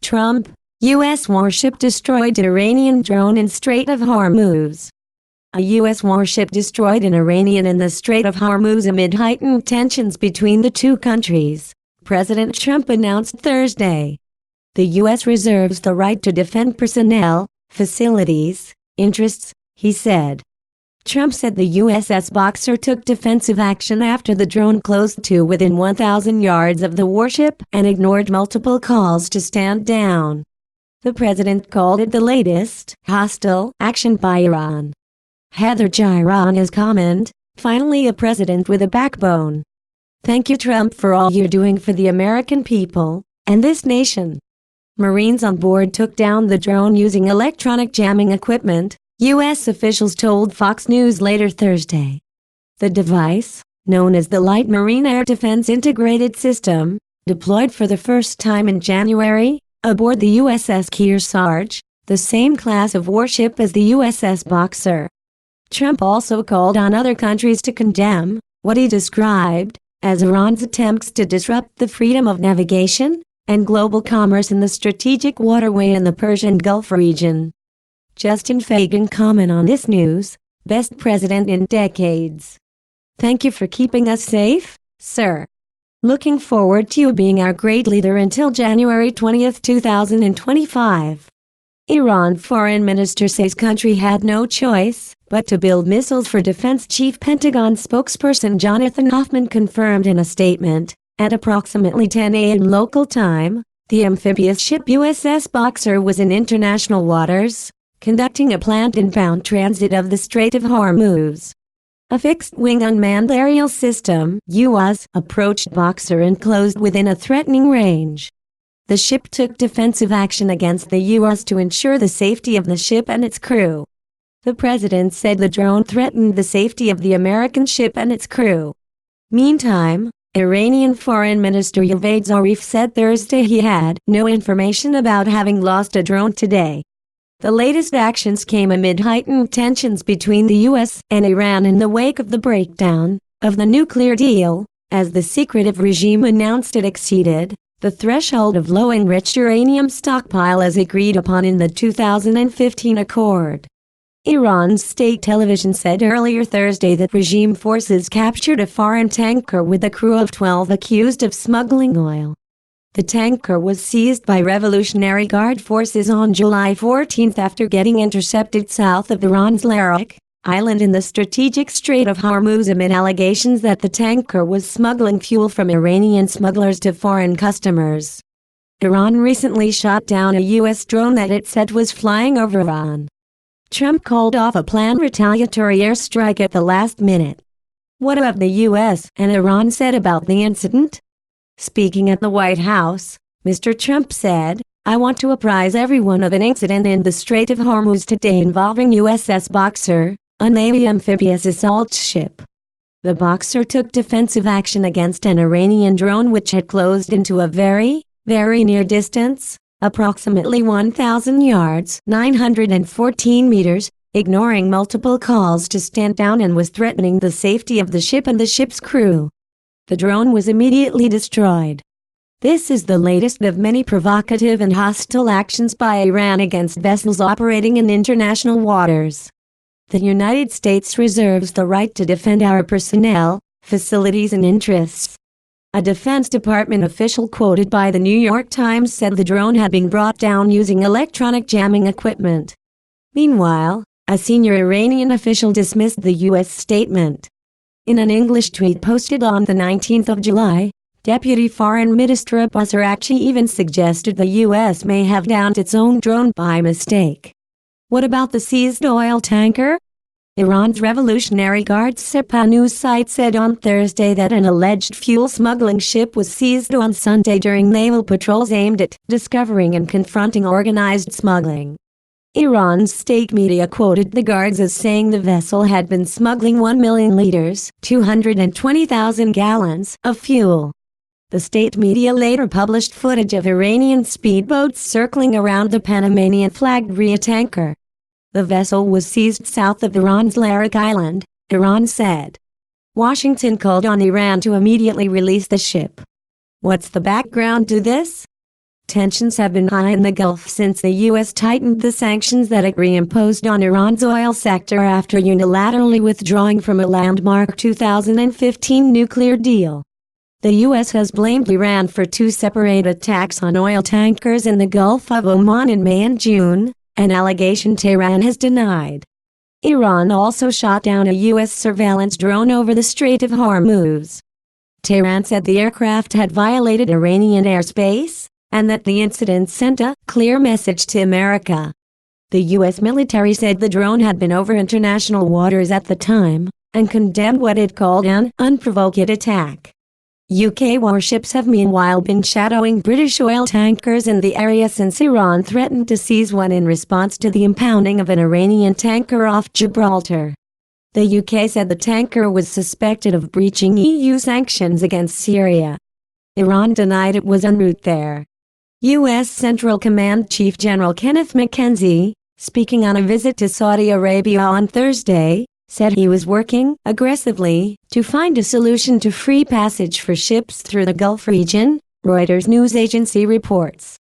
Trump, U.S. warship destroyed Iranian drone in Strait of Hormuz. A U.S. warship destroyed an Iranian in the Strait of Hormuz amid heightened tensions between the two countries, President Trump announced Thursday. The U.S. reserves the right to defend personnel, facilities, interests, he said. Trump said the USS Boxer took defensive action after the drone closed to within 1,000 yards of the warship and ignored multiple calls to stand down. The president called it the latest hostile action by Iran. Heather Giron has commented, "Finally a president with a backbone. Thank you, Trump, for all you're doing for the American people and this nation." Marines on board took down the drone using electronic jamming equipment, U.S. officials told Fox News later Thursday. The device, known as the Light Marine Air Defense Integrated System, deployed for the first time in January, aboard the USS Kearsarge, the same class of warship as the USS Boxer. Trump also called on other countries to condemn what he described as Iran's attempts to disrupt the freedom of navigation and global commerce in the strategic waterway in the Persian Gulf region. Justin Fagan commented on this news, "Best president in decades. Thank you for keeping us safe, sir. Looking forward to you being our great leader until January 20, 2025. Iran foreign minister says country had no choice but to build missiles for defense. Chief Pentagon spokesperson Jonathan Hoffman confirmed in a statement, at approximately 10 a.m. local time, the amphibious ship USS Boxer was in international waters, conducting a planned inbound transit of the Strait of Hormuz. A fixed-wing unmanned aerial system, UAS, approached Boxer and closed within a threatening range. The ship took defensive action against the UAS to ensure the safety of the ship and its crew. The president said the drone threatened the safety of the American ship and its crew. Meantime, Iranian Foreign Minister Javad Zarif said Thursday he had no information about having lost a drone today. The latest actions came amid heightened tensions between the U.S. and Iran in the wake of the breakdown of the nuclear deal, as the secretive regime announced it exceeded the threshold of low-enriched uranium stockpile as agreed upon in the 2015 accord. Iran's state television said earlier Thursday that regime forces captured a foreign tanker with a crew of 12 accused of smuggling oil. The tanker was seized by Revolutionary Guard forces on July 14 after getting intercepted south of Iran's Larak Island in the strategic Strait of Hormuz amid allegations that the tanker was smuggling fuel from Iranian smugglers to foreign customers. Iran recently shot down a U.S. drone that it said was flying over Iran. Trump called off a planned retaliatory airstrike at the last minute. What have the U.S. and Iran said about the incident? Speaking at the White House, Mr. Trump said, "I want to apprise everyone of an incident in the Strait of Hormuz today involving USS Boxer, a Navy amphibious assault ship. The Boxer took defensive action against an Iranian drone which had closed into a very, very near distance, approximately 1,000 yards, 914 meters, ignoring multiple calls to stand down and was threatening the safety of the ship and the ship's crew. The drone was immediately destroyed." This is the latest of many provocative and hostile actions by Iran against vessels operating in international waters. The United States reserves the right to defend our personnel, facilities and interests. A Defense Department official quoted by the New York Times said the drone had been brought down using electronic jamming equipment. Meanwhile, a senior Iranian official dismissed the U.S. statement. In an English tweet posted on the 19th of July, Deputy Foreign Minister Abbas Araghchi even suggested the U.S. may have downed its own drone by mistake. What about the seized oil tanker? Iran's Revolutionary Guard Sepah news site said on Thursday that an alleged fuel smuggling ship was seized on Sunday during naval patrols aimed at discovering and confronting organized smuggling. Iran's state media quoted the guards as saying the vessel had been smuggling 1 million liters, 220,000 gallons, of fuel. The state media later published footage of Iranian speedboats circling around the Panamanian-flagged Rhea tanker. The vessel was seized south of Iran's Larak Island, Iran said. Washington called on Iran to immediately release the ship. What's the background to this? Tensions have been high in the Gulf since the U.S. tightened the sanctions that it reimposed on Iran's oil sector after unilaterally withdrawing from a landmark 2015 nuclear deal. The U.S. has blamed Iran for two separate attacks on oil tankers in the Gulf of Oman in May and June, an allegation Tehran has denied. Iran also shot down a U.S. surveillance drone over the Strait of Hormuz. Tehran said the aircraft had violated Iranian airspace, and that the incident sent a clear message to America. The U.S. military said the drone had been over international waters at the time, and condemned what it called an unprovoked attack. UK warships have meanwhile been shadowing British oil tankers in the area since Iran threatened to seize one in response to the impounding of an Iranian tanker off Gibraltar. The UK said the tanker was suspected of breaching EU sanctions against Syria. Iran denied it was en route there. U.S. Central Command Chief General Kenneth McKenzie, speaking on a visit to Saudi Arabia on Thursday, said he was working aggressively to find a solution to free passage for ships through the Gulf region, Reuters news agency reports.